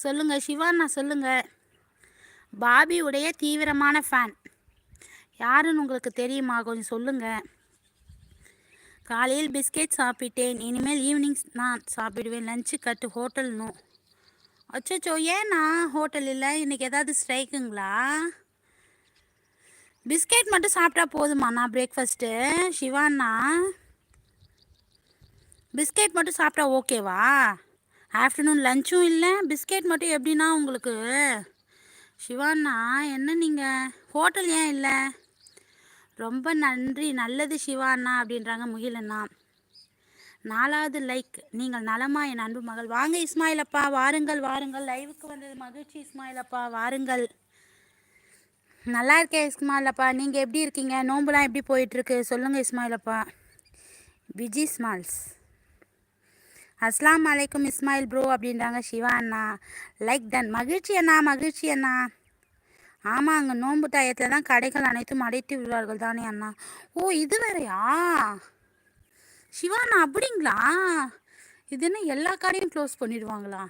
சொல்லுங்க சிவானா, சொல்லுங்க. பாபி உடைய தீவிரமான ஃபேன் யாருன்னு உங்களுக்கு தெரியுமா? கொஞ்சம் சொல்லுங்க. காலையில் பிஸ்கெட் சாப்பிட்டேன், இனிமேல் ஈவினிங் நான் சாப்பிடுவேன். லஞ்சு கட்டு ஹோட்டல் நோ. அச்சோ, ஏண்ணா ஹோட்டல் இல்லை? இன்னைக்கு ஏதாவது ஸ்ட்ரைக்குங்களா? பிஸ்கெட் மட்டும் சாப்பிட்டா போதுமாண்ணா பிரேக்ஃபாஸ்ட்டு? சிவானா, பிஸ்கெட் மட்டும் சாப்பிட்டா ஓகேவா? ஆஃப்டர்நூன் லஞ்சும் இல்லை, பிஸ்கெட் மட்டும் எப்படின்னா உங்களுக்கு? சிவானா, என்ன நீங்கள் ஹோட்டல் ஏன் இல்லை? ரொம்ப நன்றி, நல்லது சிவானா அப்படின்றாங்க முகிலண்ணா. 4வது லைக். நீங்கள் நலமா என் அன்பு மகள்? வாங்க இஸ்மாயில் அப்பா, வாருங்கள் வாருங்கள். லைவுக்கு வந்தது மகிழ்ச்சி இஸ்மாயில் அப்பா, வாருங்கள். நல்லா இருக்கேன் இஸ்மாயில் அப்பா, நீங்கள் எப்படி இருக்கீங்க? நோம்புலாம் எப்படி போயிட்டுருக்கு சொல்லுங்கள் இஸ்மாயில் அப்பா. விஜி ஸ்மால்ஸ். அஸ்லாம் அலைக்கும் இஸ்மாயில் ப்ரோ அப்படின்றாங்க சிவா அண்ணா. Like done. மகிழ்ச்சி அண்ணா, மகிழ்ச்சி அண்ணா. ஆமாம், அங்கே நோன்பு டயத்தில் தான் கடைகள் அனைத்தும் அடைத்து விடுவார்கள் தானே அண்ணா? ஓ, இது வேறையா சிவாண்ணா? அப்படிங்களா? இது என்ன எல்லா கடையும் க்ளோஸ் பண்ணிடுவாங்களா?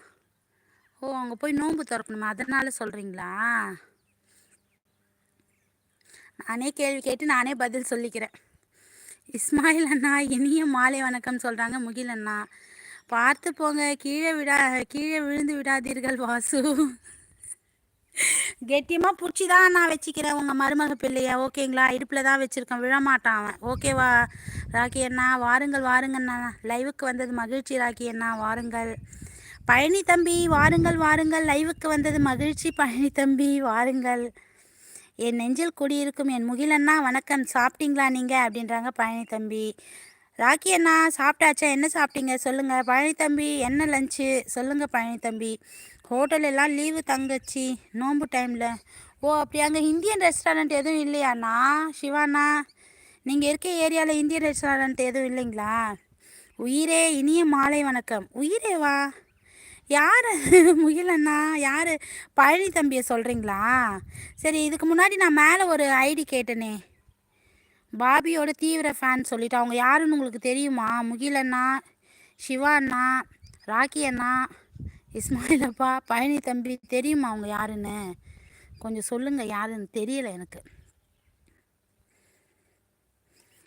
ஓ, அங்கே போய் நோன்பு திறக்கணுமா, அதனால சொல்கிறீங்களா? நானே கேள்வி கேட்டு நானே பதில் சொல்லிக்கிறேன். இஸ்மாயில் அண்ணா இனிய மாலை வணக்கம் சொல்கிறாங்க முகில் அண்ணா. பார்த்து போங்க, கீழே விழுந்து விடாதீர்கள் வாசு. கெட்டியமாக பிடிச்சி தான் நான் வச்சுக்கிறேன் உங்கள் மருமக பிள்ளைய, ஓகேங்களா? இடுப்பில் தான் வச்சுருக்கேன், விழமாட்டான் அவன், ஓகேவா? ராக்கி அண்ணா வாருங்கள் வாருங்கண்ணா. லைவுக்கு வந்தது மகிழ்ச்சி ராக்கி அண்ணா, வாருங்கள். பழனி தம்பி வாருங்கள் வாருங்கள். லைவுக்கு வந்தது மகிழ்ச்சி பழனி தம்பி, வாருங்கள். என் நெஞ்சில் குடியிருக்கும் என் முகிலண்ணா வணக்கம். சாப்பிட்டீங்களா நீங்கள் அப்படின்றாங்க பழனி தம்பி. ராக்கி அண்ணா சாப்பிட்டாச்சா? என்ன சாப்பிட்டீங்க சொல்லுங்கள் பழனி தம்பி. என்ன லஞ்சு சொல்லுங்கள் பழனி தம்பி. ஹோட்டல் எல்லாம் லீவு தங்கச்சி நோன்பு டைமில். ஓ, அப்படி அங்கே இந்தியன் ரெஸ்டாரண்ட் எதுவும் இல்லையாண்ணா? சிவாண்ணா, நீங்கள் இருக்க ஏரியாவில் இந்தியன் ரெஸ்டாரண்ட் எதுவும் இல்லைங்களா? உயிரே இனிய மாலை வணக்கம். உயிரேவா? யார் முகிலண்ணா? யார்? பழனி தம்பியை சொல்கிறீங்களா? சரி, இதுக்கு முன்னாடி நான் மேலே ஒரு ஐடி கேட்டேனே, பாபியோட தீவிர ஃபேன் சொல்லிவிட்டு, அவங்க யாருன்னு உங்களுக்கு தெரியுமா? முகிலண்ணா, சிவா அண்ணா, ராக்கி அண்ணா, இஸ்மாயில் அப்பா, பழனி தம்பி, தெரியுமா அவங்க யாருன்னு? கொஞ்சம் சொல்லுங்கள், யாருன்னு தெரியல எனக்கு.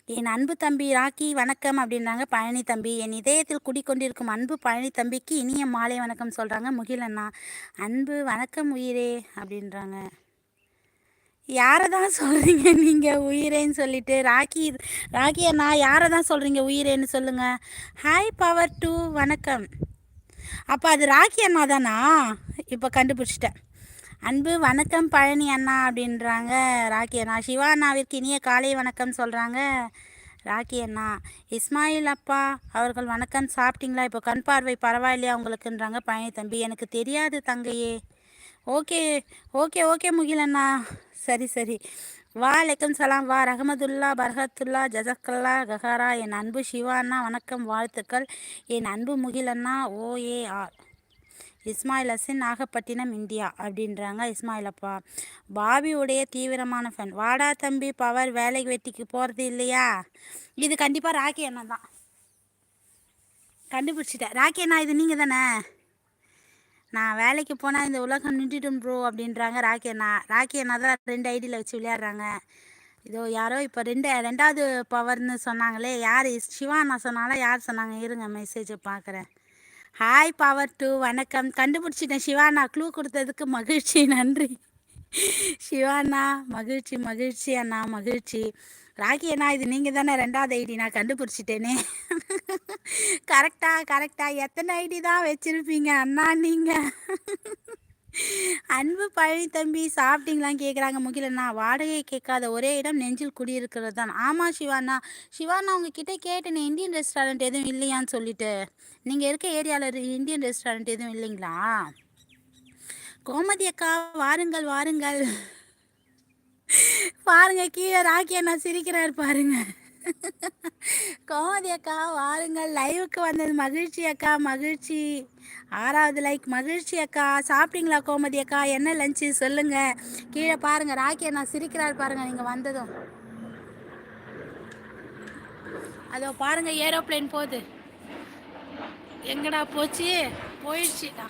என் அன்பு தம்பி ராக்கி வணக்கம் அப்படின்றாங்க பழனி தம்பி. என் இதயத்தில் குடிக்கொண்டிருக்கும் அன்பு பழனி தம்பிக்கு இனிய மாலை வணக்கம் சொல்கிறாங்க முகிலண்ணா. அன்பு வணக்கம் உயிரே அப்படின்றாங்க. யாரை தான் சொல்கிறீங்க நீங்கள் உயிரேன்னு சொல்லிட்டு? ராக்கி அண்ணா, யாரை தான் சொல்கிறீங்க உயிரேன்னு சொல்லுங்கள். ஹாய் பவர் 2 வணக்கம். அப்போ அது ராக்கி அண்ணா தானா? இப்போ கண்டுபிடிச்சிட்டேன். அன்பு வணக்கம் பழனி அண்ணா அப்படின்றாங்க ராக்கி அண்ணா. சிவா அண்ணாவிற்கு இனிய காலை வணக்கம் சொல்கிறாங்க ராக்கி அண்ணா. இஸ்மாயில் அப்பா அவர்கள் வணக்கம். சாப்பிட்டீங்களா? இப்போ கண் பார்வை பரவாயில்லையா உங்களுக்குன்றாங்க பழனி தம்பி. எனக்கு தெரியாது தங்கையே. ஓகே ஓகே ஓகே முகிலண்ணா, சரி. வாலைக்கம் சலாம். வா ரஹமதுல்லா பரகத்துல்லா ஜசக்கல்லா கஹாரா. என் அன்பு சிவா அண்ணா வணக்கம், வாழ்த்துக்கள். என் அன்பு முகிலண்ணா. OAR இஸ்மாயில் ஹசன், நாகப்பட்டினம், இந்தியா அப்படின்றாங்க இஸ்மாயில் அப்பா. பாபி உடைய தீவிரமான ஃபேன். வாடா தம்பி பவர், வேலைக்கு வெட்டிக்கு போகிறது இல்லையா? இது கண்டிப்பாக ராக்கி அண்ணா தான். கண்டுபிடிச்சிட்டேன். ராக்கி அண்ணா, இது நீங்கள் தானே? நான் வேலைக்கு போனால் இந்த உலகம் நின்றுடும் ப்ரோ அப்படின்றாங்க ராக்கி அண்ணா. ராக்கி அண்ணா தான் 2 ஐடியில் வச்சு விளையாடுறாங்க. இதோ யாரோ இப்போ 2வது பவர்னு சொன்னாங்களே, யார்? சிவா அண்ணா சொன்னாங்களா, யார் சொன்னாங்க? இருங்க மெசேஜை பார்க்குறேன். ஹாய் பவர் 2 வணக்கம். கண்டுபிடிச்சிட்டேன் சிவானா, க்ளூ கொடுத்ததுக்கு மகிழ்ச்சி, நன்றி சிவானா. மகிழ்ச்சி அண்ணா, மகிழ்ச்சி. ராக்கி அண்ணா, இது நீங்கள் தானே 2வது ஐடி? நான் கண்டுபிடிச்சிட்டேனே. கரெக்டா? எத்தனை ஐடி தான் வச்சுருப்பீங்க அண்ணா நீங்கள்? அன்பு பழனி தம்பி சாப்பிட்டீங்களான்னு கேட்குறாங்க முகிலண்ணா. வாடகை கேட்காத ஒரே இடம் நெஞ்சில் குடியிருக்கிறது தான். ஆமாம் சிவாண்ணா. உங்ககிட்ட கேட்டேனே, இந்தியன் ரெஸ்டாரண்ட் எதுவும் இல்லையான்னு சொல்லிட்டு. நீங்கள் இருக்க ஏரியாவில் இந்தியன் ரெஸ்டாரண்ட் எதுவும் இல்லைங்களா? கோமதி அக்கா வாருங்கள். பாருங்க, கீழே ராக்கி அண்ணா சிரிக்கிறார் பாருங்க. கோமதி அக்கா வாருங்கள். லைவுக்கு வந்தது மகிழ்ச்சி அக்கா, மகிழ்ச்சி. 6வது லைக். மகிழ்ச்சி அக்கா. சாப்பிட்டீங்களா கோமதி அக்கா? என்ன லஞ்சு சொல்லுங்க. கீழே பாருங்க, ராக்கி அண்ணா சிரிக்கிறார் பாருங்க. நீங்கள் வந்ததும் அதோ பாருங்க, ஏரோப்ளேன் போகுது. எங்கடா போச்சு? போயிடுச்சுடா.